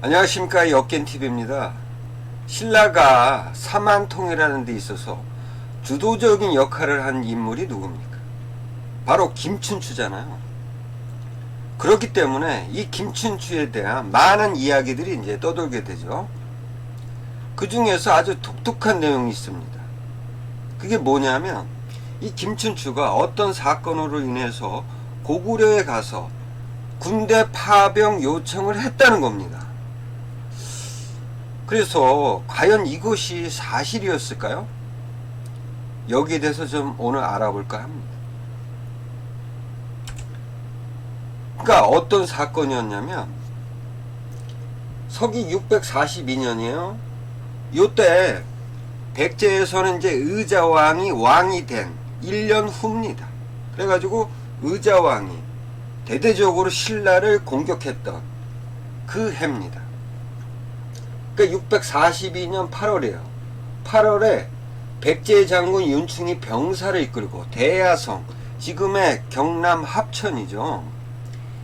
안녕하십니까, 역겐TV입니다. 신라가 사만통이라는 데 있어서 주도적인 역할을 한 인물이 누굽니까? 바로 김춘추잖아요. 그렇기 때문에 이 김춘추에 대한 많은 이야기들이 이제 떠돌게 되죠. 그 중에서 아주 독특한 내용이 있습니다. 그게 뭐냐면, 이 김춘추가 어떤 사건으로 인해서 고구려에 가서 군대 파병 요청을 했다는 겁니다. 그래서 과연 이것이 사실이었을까요? 여기에 대해서 좀 오늘 알아볼까 합니다. 그러니까 어떤 사건이었냐면 서기 642년이에요. 요때 백제에서는 이제 의자왕이 왕이 된 1년 후입니다. 그래가지고 의자왕이 대대적으로 신라를 공격했던 그 해입니다. 그러니까 642년 8월이에요. 8월에 백제 장군 윤충이 병사를 이끌고 대야성, 지금의 경남 합천이죠.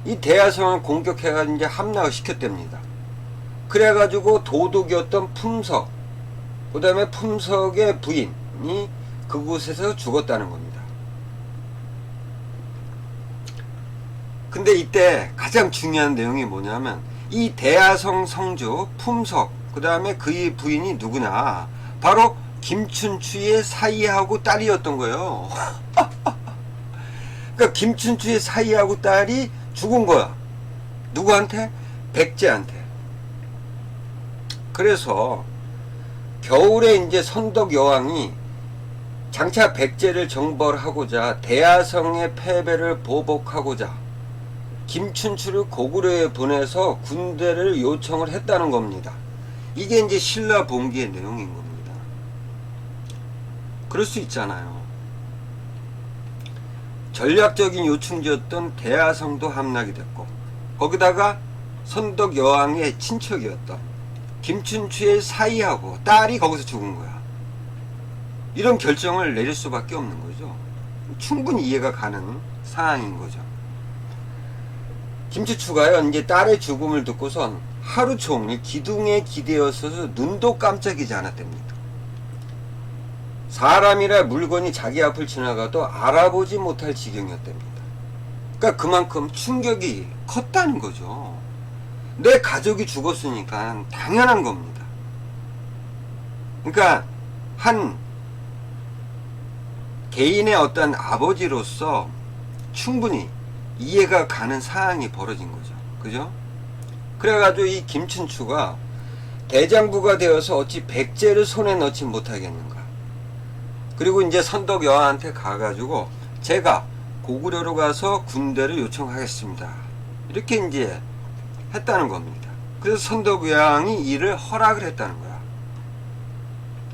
이 대야성을 공격해가지고 이제 함락을 시켰답니다. 그래가지고 도독이었던 품석, 그 다음에 품석의 부인이 그곳에서 죽었다는 겁니다. 근데 이때 가장 중요한 내용이 뭐냐면, 이 대야성 성주 품석, 그 다음에 그의 부인이 누구냐, 바로 김춘추의 사이하고 딸이었던 거예요. 그러니까 김춘추의 사이하고 딸이 죽은 거야. 누구한테? 백제한테. 그래서 겨울에 이제 선덕 여왕이 장차 백제를 정벌하고자 대야성의 패배를 보복하고자 김춘추를 고구려에 보내서 군대를 요청을 했다는 겁니다. 이게 이제 신라 봉기의 내용인 겁니다. 그럴 수 있잖아요. 전략적인 요충지였던 대야성도 함락이 됐고, 거기다가 선덕 여왕의 친척이었던 김춘추의 사이하고 딸이 거기서 죽은 거야. 이런 결정을 내릴 수밖에 없는 거죠. 충분히 이해가 가는 사안인 거죠. 김춘추가요, 이제 딸의 죽음을 듣고선 하루 종일 기둥에 기대어서 눈도 깜짝이지 않았답니다. 사람이라 물건이 자기 앞을 지나가도 알아보지 못할 지경이었답니다. 그러니까 그만큼 충격이 컸다는 거죠. 내 가족이 죽었으니까 당연한 겁니다. 그러니까 한 개인의 어떤 아버지로서 충분히 이해가 가는 사항이 벌어진 거죠. 그죠? 그래가지고 이 김춘추가 대장부가 되어서 어찌 백제를 손에 넣지 못하겠는가. 그리고 이제 선덕 여왕한테 가가지고 제가 고구려로 가서 군대를 요청하겠습니다. 이렇게 이제 했다는 겁니다. 그래서 선덕 여왕이 이를 허락을 했다는 거야.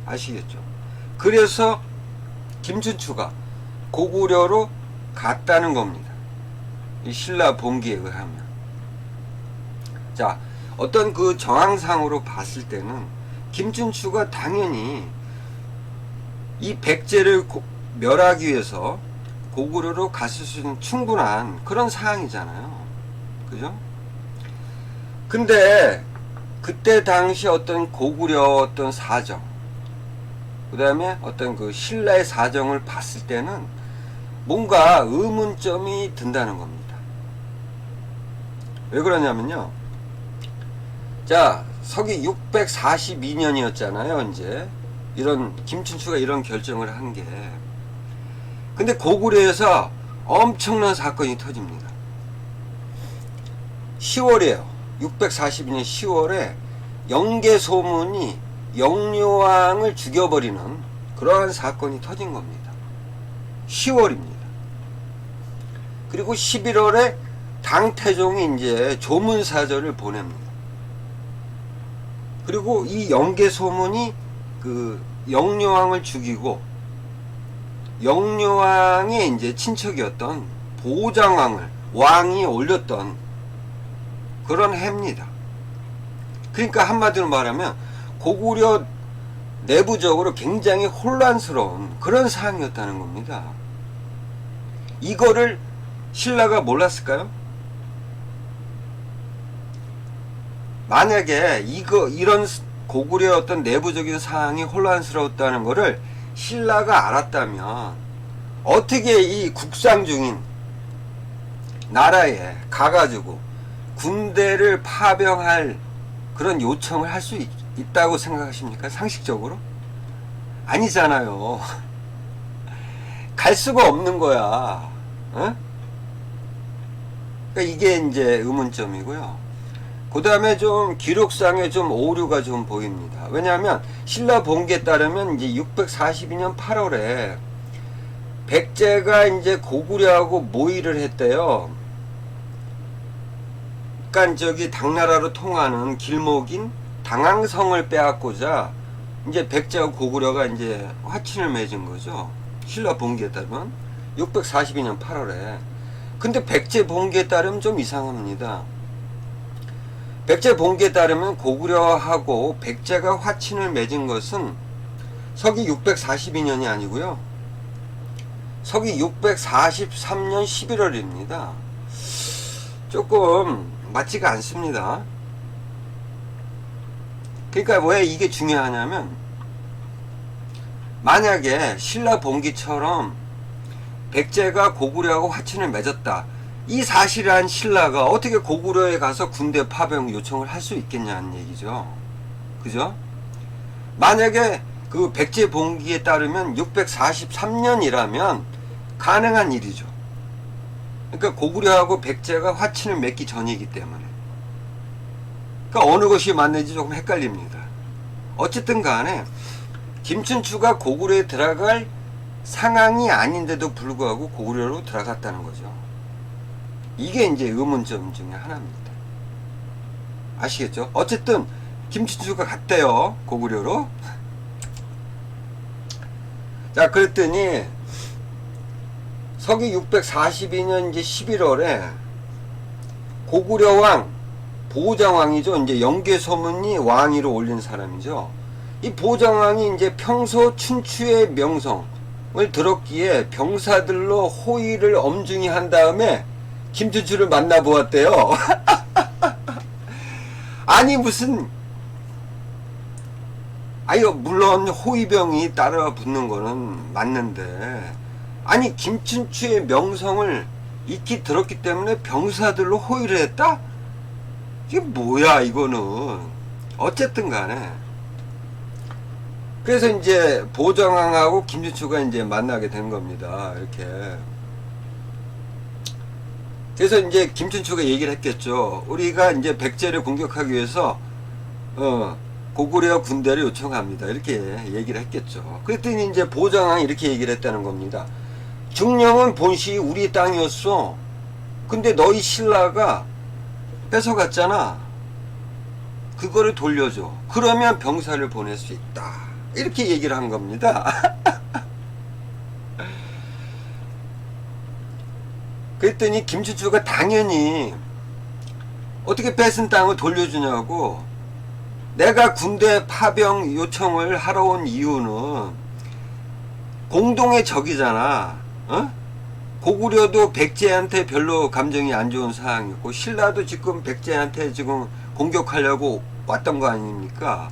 아시겠죠? 그래서 김춘추가 고구려로 갔다는 겁니다. 이 신라 봉기에 의하면. 자, 어떤 그 정황상으로 봤을 때는 김춘추가 당연히 이 백제를 멸하기 위해서 고구려로 갔을 수 있는 충분한 그런 상황이잖아요. 그죠? 근데 그때 당시 어떤 고구려 어떤 사정, 그 다음에 어떤 그 신라의 사정을 봤을 때는 뭔가 의문점이 든다는 겁니다. 왜 그러냐면요. 자, 서기 642년이었잖아요, 이제. 김춘추가 이런 결정을 한 게. 근데 고구려에서 엄청난 사건이 터집니다. 10월이에요. 642년 10월에 영계소문이 영유왕을 죽여버리는 그러한 사건이 터진 겁니다. 10월입니다. 그리고 11월에 당태종이 이제 조문사절을 보냅니다. 그리고 이 영계소문이 그 영유왕을 죽이고 영유왕의 이제 친척이었던 보장왕을 왕이 올렸던 그런 해입니다. 그러니까 한마디로 말하면 고구려 내부적으로 굉장히 혼란스러운 그런 상황이었다는 겁니다. 이거를 신라가 몰랐을까요? 만약에 이런 고구려의 어떤 내부적인 사항이 혼란스러웠다는 것을 신라가 알았다면 어떻게 이 국상 중인 나라에 가가지고 군대를 파병할 그런 요청을 할 수 있다고 생각하십니까? 상식적으로? 아니잖아요. 갈 수가 없는 거야. 어? 그러니까 이게 이제 의문점이고요. 그 다음에 좀 기록상에 좀 오류가 좀 보입니다. 왜냐하면 신라 본기에 따르면 이제 642년 8월에 백제가 이제 고구려하고 모의를 했대요. 그러니까 저기 당나라로 통하는 길목인 당항성을 빼앗고자 이제 백제하고 고구려가 이제 화친을 맺은 거죠. 신라 본기에 따르면 642년 8월에. 근데 백제 본기에 따르면 좀 이상합니다. 백제 본기에 따르면 고구려하고 백제가 화친을 맺은 것은 서기 642년이 아니고요. 서기 643년 11월입니다. 조금 맞지가 않습니다. 그러니까 왜 이게 중요하냐면 만약에 신라 본기처럼 백제가 고구려하고 화친을 맺었다. 이 사실을 한 신라가 어떻게 고구려에 가서 군대 파병 요청을 할 수 있겠냐는 얘기죠. 그죠? 만약에 그 백제 본기에 따르면 643년이라면 가능한 일이죠. 그러니까 고구려하고 백제가 화친을 맺기 전이기 때문에. 그러니까 어느 것이 맞는지 조금 헷갈립니다. 어쨌든 간에 김춘추가 고구려에 들어갈 상황이 아닌데도 불구하고 고구려로 들어갔다는 거죠. 이게 이제 의문점 중에 하나입니다. 아시겠죠? 어쨌든 김춘추가 갔대요. 고구려로. 자, 그랬더니 서기 642년 이제 11월에 고구려 왕 보장왕이죠. 이제 영계소문이 왕위로 올린 사람이죠. 이 보장왕이 이제 평소 춘추의 명성을 들었기에 병사들로 호의를 엄중히 한 다음에 김춘추를 만나보았대요. 아니 무슨 아유 물론 호위병이 따라 붙는 거는 맞는데 아니 김춘추의 명성을 익히 들었기 때문에 병사들로 호의를 했다? 이게 뭐야 이거는. 어쨌든 간에 그래서 이제 보정왕하고 김춘추가 이제 만나게 된 겁니다. 이렇게. 그래서 이제 김춘추가 얘기를 했겠죠. 우리가 이제 백제를 공격하기 위해서 고구려 군대를 요청합니다. 이렇게 얘기를 했겠죠. 그랬더니 이제 보정왕이 이렇게 얘기를 했다는 겁니다. 중령은 본시 우리 땅이었어. 근데 너희 신라가 뺏어갔잖아. 그거를 돌려줘. 그러면 병사를 보낼 수 있다. 이렇게 얘기를 한 겁니다. 그랬더니 김춘추가 당연히 어떻게 뺏은 땅을 돌려주냐고. 내가 군대 파병 요청을 하러 온 이유는 공동의 적이잖아. 어? 고구려도 백제한테 별로 감정이 안 좋은 상황이고 신라도 지금 백제한테 지금 공격하려고 왔던 거 아닙니까?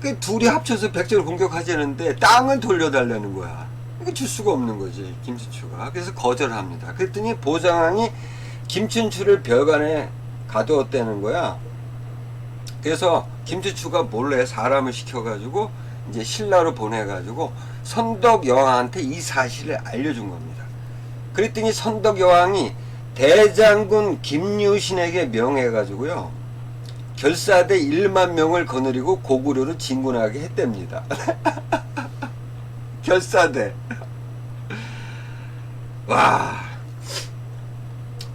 그 둘이 합쳐서 백제를 공격하자는데 땅을 돌려달라는 거야. 이거 줄 수가 없는 거지 김춘추가. 그래서 거절합니다. 그랬더니 보장왕이 김춘추를 별관에 가두었다는 거야. 그래서 김춘추가 몰래 사람을 시켜가지고 이제 신라로 보내가지고 선덕 여왕한테 이 사실을 알려준 겁니다. 그랬더니 선덕 여왕이 대장군 김유신에게 명해가지고요 결사대 1만 명을 거느리고 고구려로 진군하게 했답니다. 결사대. 와.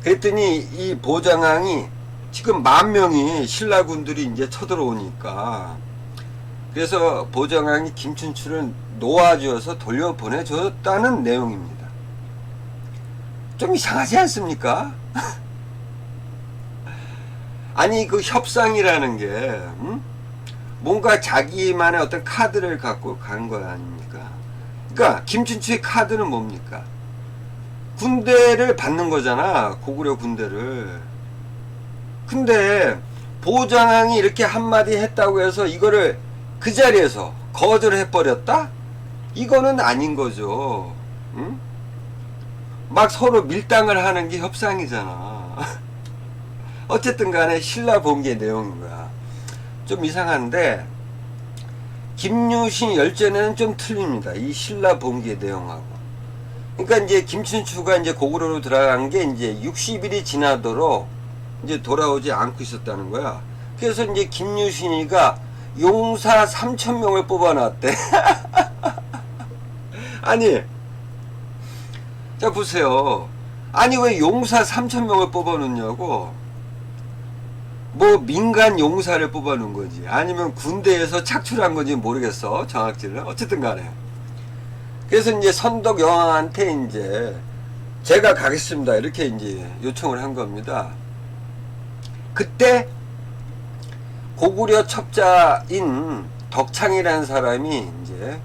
그랬더니 이 보장왕이 지금 10,000명이 신라군들이 이제 쳐들어오니까 그래서 보장왕이 김춘추를 놓아주어서 돌려보내줬다는 내용입니다. 좀 이상하지 않습니까? 아니 그 협상이라는 게 뭔가 자기만의 어떤 카드를 갖고 간 거 아닙니까? 그러니까 김춘추의 카드는 뭡니까? 군대를 받는 거잖아. 고구려 군대를. 근데 보장왕이 이렇게 한마디 했다고 해서 이거를 그 자리에서 거절해버렸다? 이거는 아닌 거죠. 응? 막 서로 밀당을 하는 게 협상이잖아. 어쨌든 간에 신라본기의 내용인 거야. 좀 이상한데 김유신 열전에는 좀 틀립니다. 이 신라본기의 내용하고. 그러니까 이제 김춘추가 이제 고구려로 들어간 게 이제 60일이 지나도록 이제 돌아오지 않고 있었다는 거야. 그래서 이제 김유신이가 용사 3,000명을 뽑아놨대. 아니, 자 보세요. 아니 왜 용사 3,000명을 뽑아놓냐고. 뭐 민간 용사를 뽑아놓은 거지 아니면 군대에서 착출한 건지 모르겠어 정확히는. 어쨌든 간에 그래서 이제 선덕 여왕한테 이제 제가 가겠습니다 이렇게 이제 요청을 한 겁니다. 그때 고구려 첩자인 덕창이라는 사람이 이제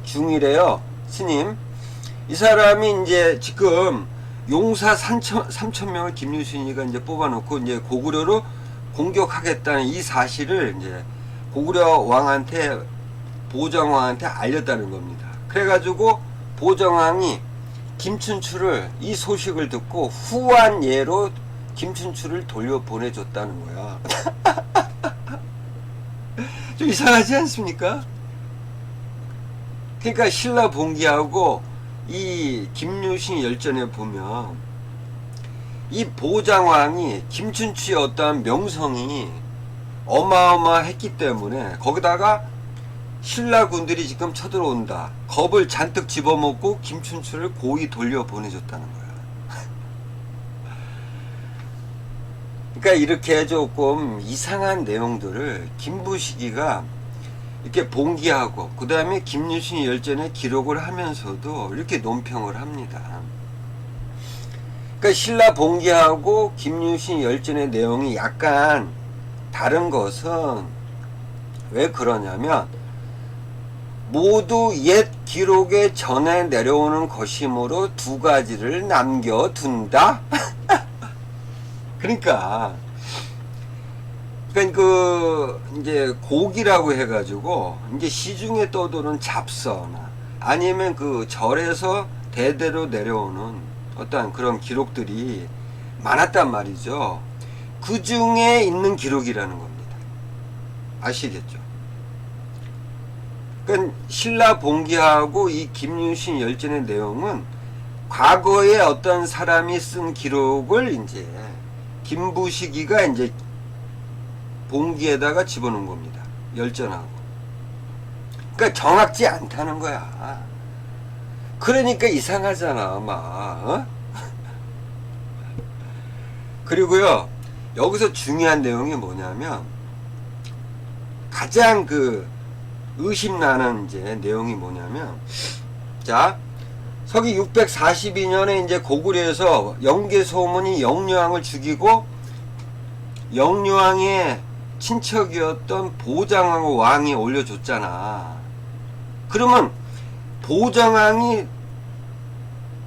중이래요. 스님, 이 사람이 이제 지금 용사 3,000명을 김유신이가 이제 뽑아놓고 이제 고구려로 공격하겠다는 이 사실을 이제 고구려 왕한테, 보정왕한테 알렸다는 겁니다. 그래가지고 보정왕이 김춘추를 이 소식을 듣고 후한 예로 김춘추를 돌려보내줬다는 거야. 좀 이상하지 않습니까? 그러니까 신라본기하고 이 김유신 열전에 보면 이 보장왕이 김춘추의 어떠한 명성이 어마어마했기 때문에 거기다가 신라군들이 지금 쳐들어온다. 겁을 잔뜩 집어먹고 김춘추를 고이 돌려보내줬다는 거야. 그러니까 이렇게 조금 이상한 내용들을 김부식이가 이렇게 봉기하고 그 다음에 김유신 열전에 기록을 하면서도 이렇게 논평을 합니다. 그러니까 신라 봉기하고 김유신 열전의 내용이 약간 다른 것은 왜 그러냐면 모두 옛 기록에 전해 내려오는 것이므로 두 가지를 남겨둔다. 그러니까 그 이제 곡이라고 해가지고 이제 시중에 떠도는 잡서나 아니면 그 절에서 대대로 내려오는 어떠한 그런 기록들이 많았단 말이죠. 그 중에 있는 기록이라는 겁니다. 아시겠죠? 그러니까 신라본기하고 이 김유신 열전의 내용은 과거에 어떤 사람이 쓴 기록을 이제 김부식이가 이제 본기에다가 집어넣은 겁니다. 열전하고. 그러니까 정확지 않다는 거야. 그러니까 이상하잖아, 막. 어? 그리고요, 여기서 중요한 내용이 뭐냐면, 가장 그 의심나는 이제 내용이 뭐냐면, 자, 서기 642년에 이제 고구려에서 영계소문이 영유왕을 죽이고, 영유왕의 친척이었던 보장왕 왕이 올려줬잖아. 그러면 보장왕이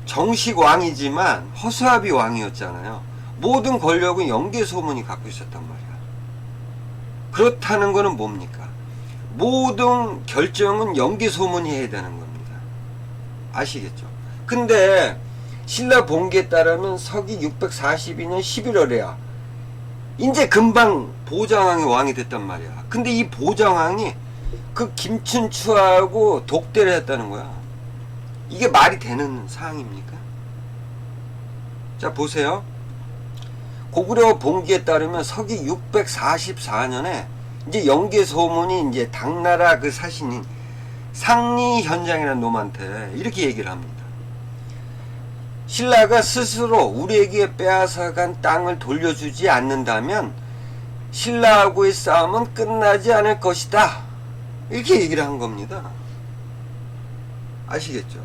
정식 왕이지만 허수아비 왕이었잖아요. 모든 권력은 영계소문이 갖고 있었단 말이야. 그렇다는 거는 뭡니까? 모든 결정은 영계소문이 해야 되는 겁니다. 아시겠죠? 근데 신라본기에 따르면 서기 642년 11월에야 이제 금방 보장왕이 왕이 됐단 말이야. 근데 이 보장왕이 그 김춘추하고 독대를 했다는 거야. 이게 말이 되는 사항입니까? 자, 보세요. 고구려 본기에 따르면 서기 644년에 이제 영계소문이 이제 당나라 그 사신인 상리현장이라는 놈한테 이렇게 얘기를 합니다. 신라가 스스로 우리에게 빼앗아간 땅을 돌려주지 않는다면 신라하고의 싸움은 끝나지 않을 것이다. 이렇게 얘기를 한 겁니다. 아시겠죠?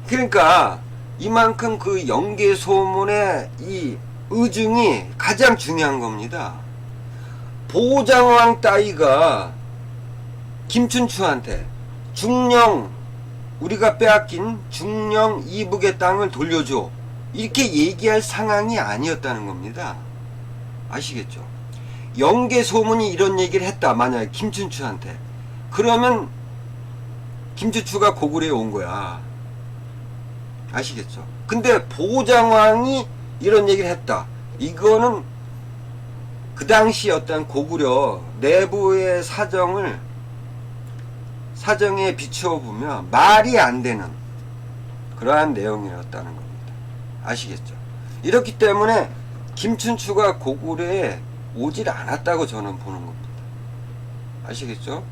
그러니까 이만큼 그 영계소문의 이 의중이 가장 중요한 겁니다. 보장왕 따위가 김춘추한테 중령, 우리가 빼앗긴 중령 이북의 땅을 돌려줘, 이렇게 얘기할 상황이 아니었다는 겁니다. 아시겠죠? 영계 소문이 이런 얘기를 했다. 만약에 김춘추한테. 그러면 김춘추가 고구려에 온 거야. 아시겠죠? 근데 보장왕이 이런 얘기를 했다. 이거는 그 당시 어떤 고구려 내부의 사정에 비추어 보면 말이 안 되는 그러한 내용이었다는 겁니다. 아시겠죠? 이렇기 때문에 김춘추가 고구려에 오질 않았다고 저는 보는 겁니다. 아시겠죠?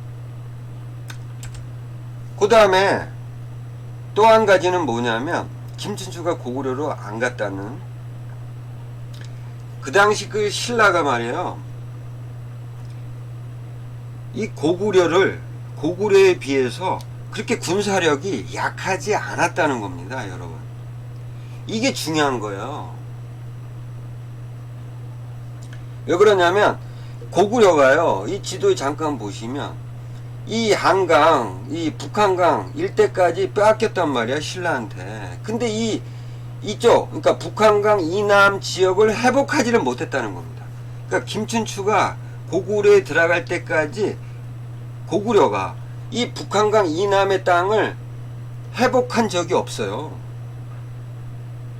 그 다음에 또 한 가지는 뭐냐면 김춘추가 고구려로 안 갔다는 그 당시 그 신라가 말이에요. 이 고구려에 비해서 그렇게 군사력이 약하지 않았다는 겁니다, 여러분. 이게 중요한 거예요. 왜 그러냐면 고구려가요, 이 지도에 잠깐 보시면 이 한강, 이 북한강 일대까지 빼앗겼단 말이야, 신라한테. 근데 이쪽, 그러니까 북한강 이남 지역을 회복하지를 못했다는 겁니다. 그러니까 김춘추가 고구려에 들어갈 때까지 고구려가 이 북한강 이남의 땅을 회복한 적이 없어요.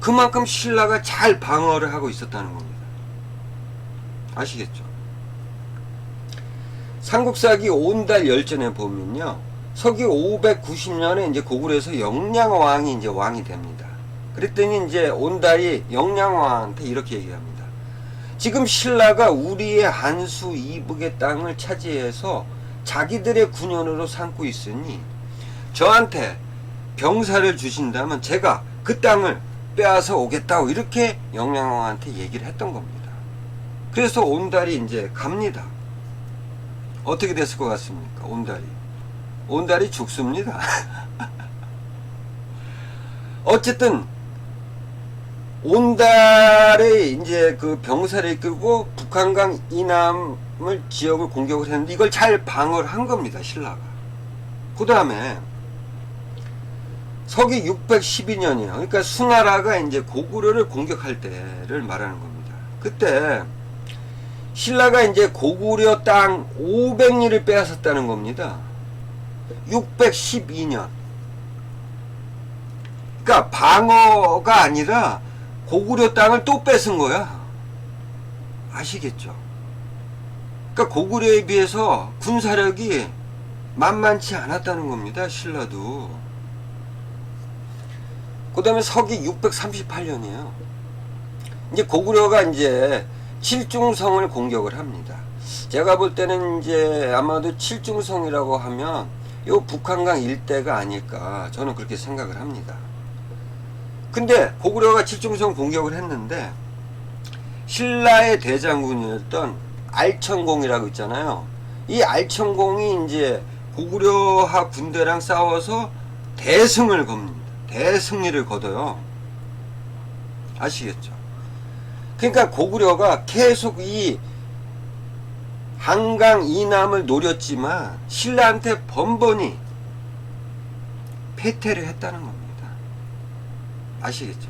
그만큼 신라가 잘 방어를 하고 있었다는 겁니다. 아시겠죠? 삼국사기 온달 열전에 보면요, 서기 590년에 이제 고구려에서 영량왕이 이제 왕이 됩니다. 그랬더니 이제 온달이 영량왕한테 이렇게 얘기합니다. 지금 신라가 우리의 한수 이북의 땅을 차지해서 자기들의 군현으로 삼고 있으니 저한테 병사를 주신다면 제가 그 땅을 빼앗아 오겠다고 이렇게 영량왕한테 얘기를 했던 겁니다. 그래서 온달이 이제 갑니다. 어떻게 됐을 것 같습니까? 온달이 죽습니다. 어쨌든 온달에 이제 그 병사를 이끌고 북한강 이남을 지역을 공격을 했는데 이걸 잘 방어를 한 겁니다, 신라가. 그 다음에 서기 612년이에요. 그러니까 수나라가 이제 고구려를 공격할 때를 말하는 겁니다. 그때 신라가 이제 고구려 땅 500리를 빼앗았다는 겁니다. 612년. 그러니까 방어가 아니라 고구려 땅을 또 뺏은 거야. 아시겠죠? 그러니까 고구려에 비해서 군사력이 만만치 않았다는 겁니다, 신라도. 그 다음에 서기 638년이에요. 이제 고구려가 이제 칠중성을 공격을 합니다. 제가 볼 때는 이제 아마도 칠중성이라고 하면 요 북한강 일대가 아닐까 저는 그렇게 생각을 합니다. 근데 고구려가 칠중성 공격을 했는데 신라의 대장군이었던 알천공이라고 있잖아요. 이 알천공이 이제 고구려하 군대랑 싸워서 대승을 겁니다. 대승리를 거둬요. 아시겠죠? 그러니까 고구려가 계속 이 한강 이남을 노렸지만 신라한테 번번이 패퇴를 했다는 겁니다. 아시겠죠?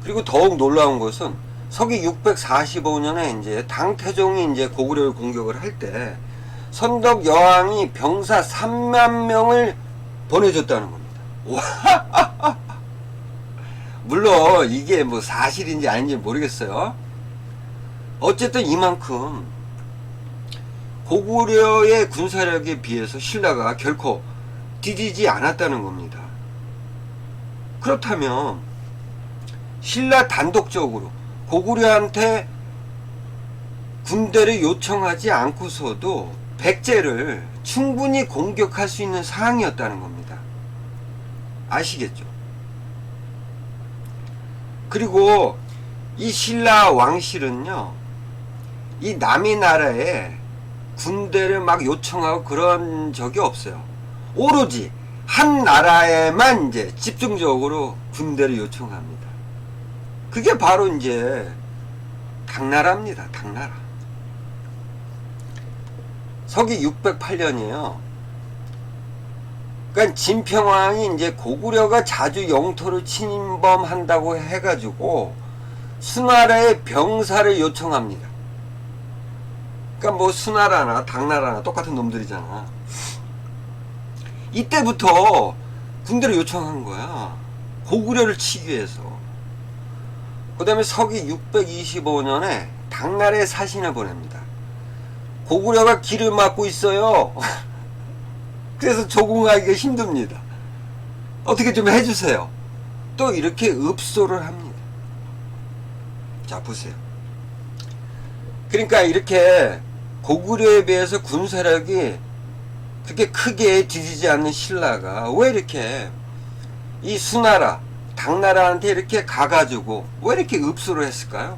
그리고 더욱 놀라운 것은 서기 645년에 이제 당태종이 이제 고구려를 공격을 할 때 선덕 여왕이 병사 3만 명을 보내줬다는 겁니다. 와! 물론 이게 뭐 사실인지 아닌지 모르겠어요. 어쨌든 이만큼 고구려의 군사력에 비해서 신라가 결코 뒤지지 않았다는 겁니다. 그렇다면 신라 단독적으로 고구려한테 군대를 요청하지 않고서도 백제를 충분히 공격할 수 있는 상황이었다는 겁니다. 아시겠죠? 그리고 이 신라 왕실은요, 이 남의 나라에 군대를 막 요청하고 그런 적이 없어요. 오로지 한 나라에만 이제 집중적으로 군대를 요청합니다. 그게 바로 이제 당나라입니다. 당나라. 서기 608년이에요. 그러니까 진평왕이 이제 고구려가 자주 영토를 침범한다고 해가지고 수나라의 병사를 요청합니다. 그러니까 뭐 수나라나 당나라나 똑같은 놈들이잖아. 이때부터 군대를 요청한 거야. 고구려를 치기 위해서. 그 다음에 서기 625년에 당나라에 사신을 보냅니다. 고구려가 길을 막고 있어요. 그래서 조공하기가 힘듭니다. 어떻게 좀 해주세요. 또 이렇게 읍소를 합니다. 자, 보세요. 그러니까 이렇게 고구려에 비해서 군사력이 그렇게 크게 뒤지지 않는 신라가 왜 이렇게 이 수나라, 당나라한테 이렇게 가가지고 왜 이렇게 읍소를 했을까요?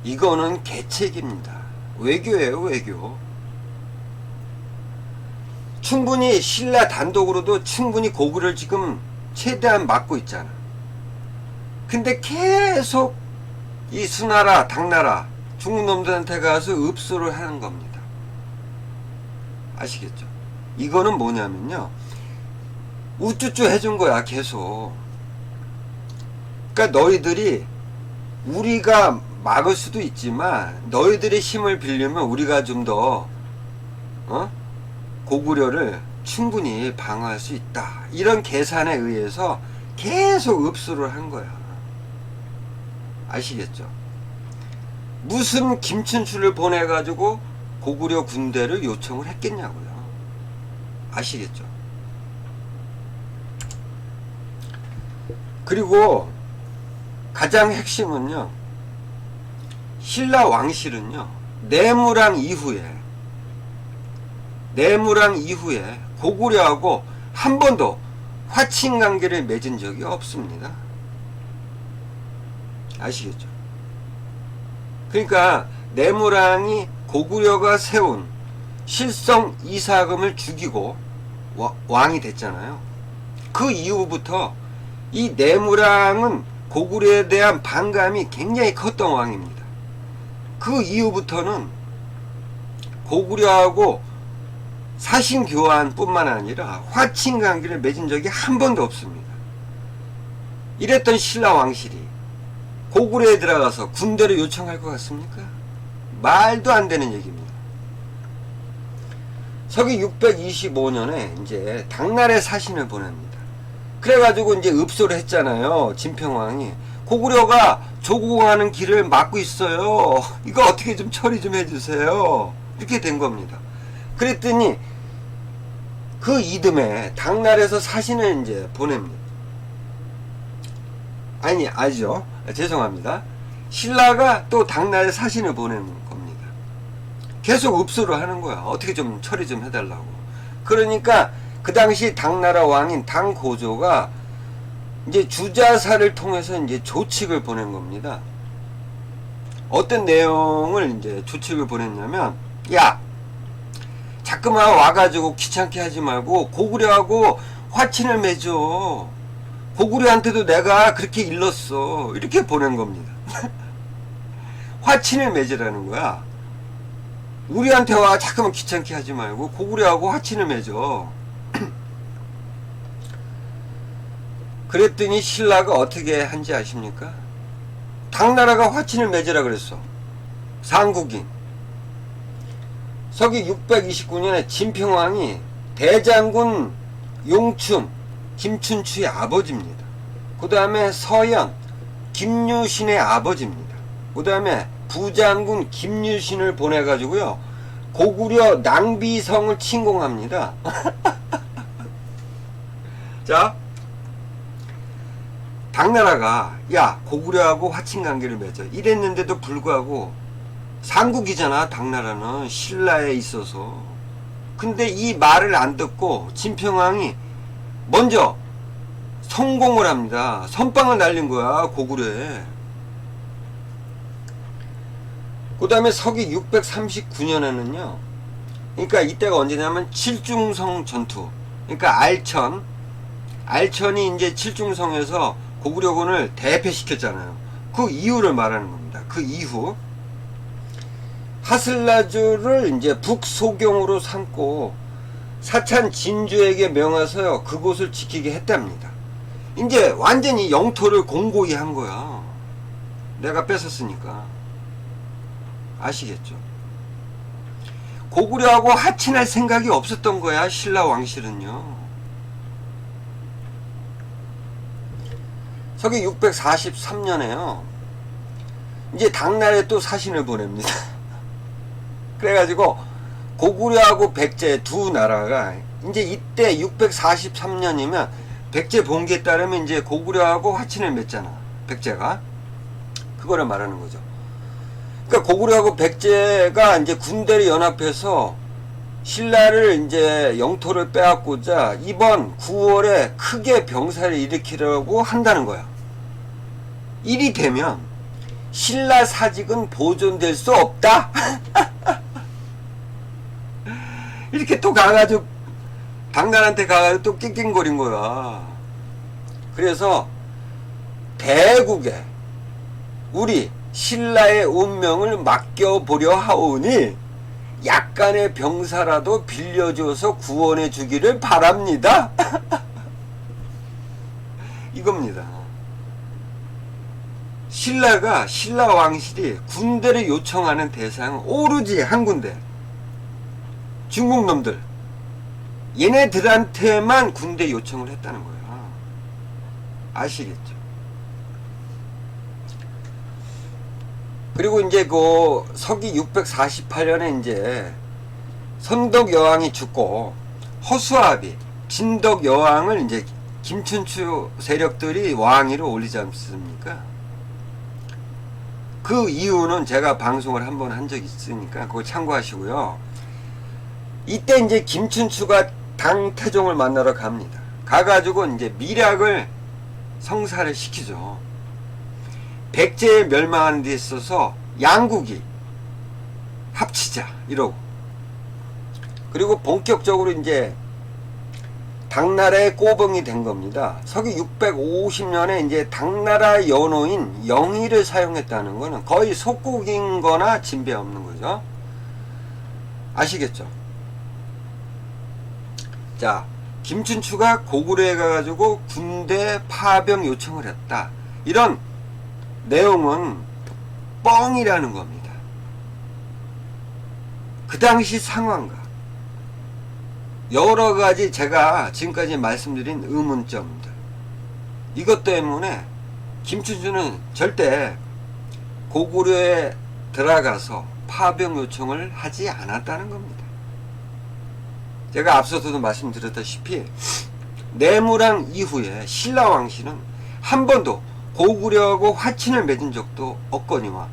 이거는 계책입니다. 외교예요, 외교. 충분히 신라 단독으로도 충분히 고구려를 지금 최대한 막고 있잖아. 근데 계속 이 수나라, 당나라, 중국 놈들한테 가서 읍소를 하는 겁니다. 아시겠죠? 이거는 뭐냐면요, 우쭈쭈 해준 거야, 계속. 그러니까 너희들이 우리가 막을 수도 있지만 너희들의 힘을 빌리면 우리가 좀 더 고구려를 충분히 방어할 수 있다. 이런 계산에 의해서 계속 읍소를 한 거야. 아시겠죠? 무슨 김춘추를 보내가지고 고구려 군대를 요청을 했겠냐고요. 아시겠죠? 그리고 가장 핵심은요, 신라 왕실은요, 내무랑 이후에 고구려하고 한 번도 화친 관계를 맺은 적이 없습니다. 아시겠죠? 그러니까 내무랑이 고구려가 세운 실성 이사금을 죽이고 왕이 됐잖아요. 그 이후부터 이 내무랑은 고구려에 대한 반감이 굉장히 컸던 왕입니다. 그 이후부터는 고구려하고 사신 교환 뿐만 아니라 화친 관계를 맺은 적이 한 번도 없습니다. 이랬던 신라 왕실이 고구려에 들어가서 군대를 요청할 것 같습니까? 말도 안 되는 얘기입니다. 서기 625년에 이제 당나라에 사신을 보냅니다. 그래가지고 이제 읍소를 했잖아요. 진평왕이 고구려가 조공하는 길을 막고 있어요. 이거 어떻게 좀 처리 좀 해주세요. 이렇게 된 겁니다. 그랬더니 그 이듬해 당나라에서 사신을 이제 보냅니다. 아니죠. 죄송합니다. 신라가 또 당나라에 사신을 보내는 겁니다. 계속 읍소를 하는 거야. 어떻게 좀 처리 좀 해달라고. 그러니까 그 당시 당나라 왕인 당고조가 이제 주자사를 통해서 이제 조칙을 보낸 겁니다. 어떤 내용을 이제 조칙을 보냈냐면, 야, 자꾸만 와가지고 귀찮게 하지 말고 고구려하고 화친을 맺어. 고구려한테도 내가 그렇게 일렀어. 이렇게 보낸 겁니다. 화친을 맺으라는 거야. 우리한테 와 자꾸만 귀찮게 하지 말고 고구려하고 화친을 맺어. 그랬더니 신라가 어떻게 한지 아십니까? 당나라가 화친을 맺으라 그랬어. 상국인. 서기 629년에 진평왕이 대장군 용춘 김춘추의 아버지입니다. 그 다음에 서현 김유신의 아버지입니다. 그 다음에 부장군 김유신을 보내가지고요, 고구려 낭비성을 침공합니다. 자, 당나라가 야, 고구려하고 화친관계를 맺어 이랬는데도 불구하고 상국이잖아. 당나라는 신라에 있어서. 근데 이 말을 안 듣고 진평왕이 먼저 성공을 합니다. 선빵을 날린 거야, 고구려에. 그 다음에 서기 639년에는요, 그러니까 이때가 언제냐면 칠중성 전투. 그러니까 알천이 이제 칠중성에서 고구려군을 대패시켰잖아요. 그 이유를 말하는 겁니다. 그 이후 하슬라주를 이제 북소경으로 삼고 사찬 진주에게 명하서요, 그곳을 지키게 했답니다. 이제 완전히 영토를 공고히 한 거야. 내가 뺏었으니까. 아시겠죠? 고구려하고 하친할 생각이 없었던 거야, 신라 왕실은요. 서기 643년에요. 이제 당나라에 또 사신을 보냅니다. 그래가지고 고구려하고 백제 두 나라가 이제 이때 643년이면 백제 봉기에 따르면 이제 고구려하고 화친을 맺잖아. 백제가. 그거를 말하는 거죠. 그러니까 고구려하고 백제가 이제 군대를 연합해서 신라를 이제 영토를 빼앗고자 이번 9월에 크게 병사를 일으키려고 한다는 거야. 일이 되면 신라 사직은 보존될 수 없다. 이렇게 또 가가지고 당나라한테 가가지고 또 낑낑거린 거야. 그래서 대국에 우리 신라의 운명을 맡겨보려 하오니 약간의 병사라도 빌려줘서 구원해 주기를 바랍니다. 이겁니다. 신라 왕실이 군대를 요청하는 대상은 오로지 한 군데. 중국 놈들. 얘네들한테만 군대 요청을 했다는 거야. 아시겠죠? 그리고 이제 그 서기 648년에 이제 선덕 여왕이 죽고 허수아비, 진덕 여왕을 이제 김춘추 세력들이 왕위로 올리지 않습니까? 그 이유는 제가 방송을 한번 한 적이 있으니까 그거 참고하시고요. 이때 이제 김춘추가 당태종을 만나러 갑니다. 가가지고 이제 밀약을 성사를 시키죠. 백제에 멸망하는 데 있어서 양국이 합치자 이러고, 그리고 본격적으로 이제 당나라의 꼬봉이 된 겁니다. 서기 650년에 이제 당나라 연호인 영의를 사용했다는 거는 거의 속국인 거나 진배 없는 거죠. 아시겠죠? 자, 김춘추가 고구려에 가가지고 군대 파병 요청을 했다. 이런 내용은 뻥이라는 겁니다. 그 당시 상황과 여러 가지 제가 지금까지 말씀드린 의문점들, 이것 때문에 김춘추는 절대 고구려에 들어가서 파병 요청을 하지 않았다는 겁니다. 제가 앞서서도 말씀드렸다시피 내무랑 이후에 신라 왕실은 한 번도 고구려하고 화친을 맺은 적도 없거니와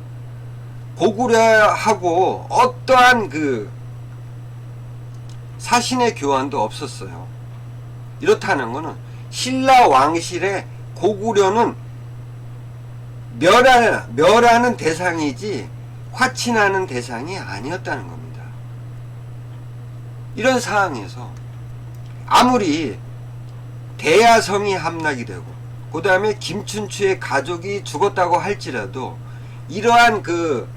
고구려하고 어떠한 그 사신의 교환도 없었어요. 이렇다는 것은 신라 왕실의 고구려는 멸하는 대상이지 화친하는 대상이 아니었다는 겁니다. 이런 상황에서 아무리 대야성이 함락이 되고 그 다음에 김춘추의 가족이 죽었다고 할지라도 이러한 그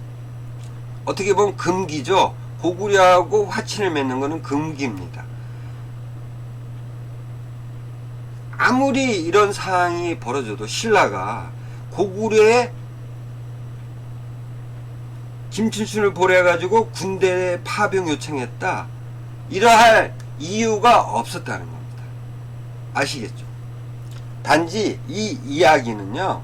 어떻게 보면 금기죠. 고구려하고 화친을 맺는 것은 금기입니다. 아무리 이런 상황이 벌어져도 신라가 고구려에 김춘추를 보내가지고 군대에 파병 요청했다, 이러할 이유가 없었다는 겁니다. 아시겠죠? 단지 이 이야기는요,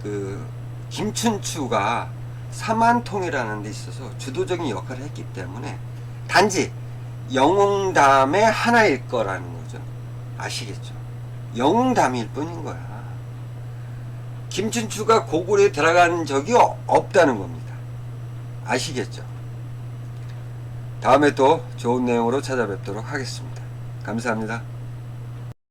그 김춘추가 사만통이라는 데 있어서 주도적인 역할을 했기 때문에 단지 영웅담의 하나일 거라는 거죠. 아시겠죠? 영웅담일 뿐인 거야. 김춘추가 고구려에 들어간 적이 없다는 겁니다. 아시겠죠? 다음에 또 좋은 내용으로 찾아뵙도록 하겠습니다. 감사합니다.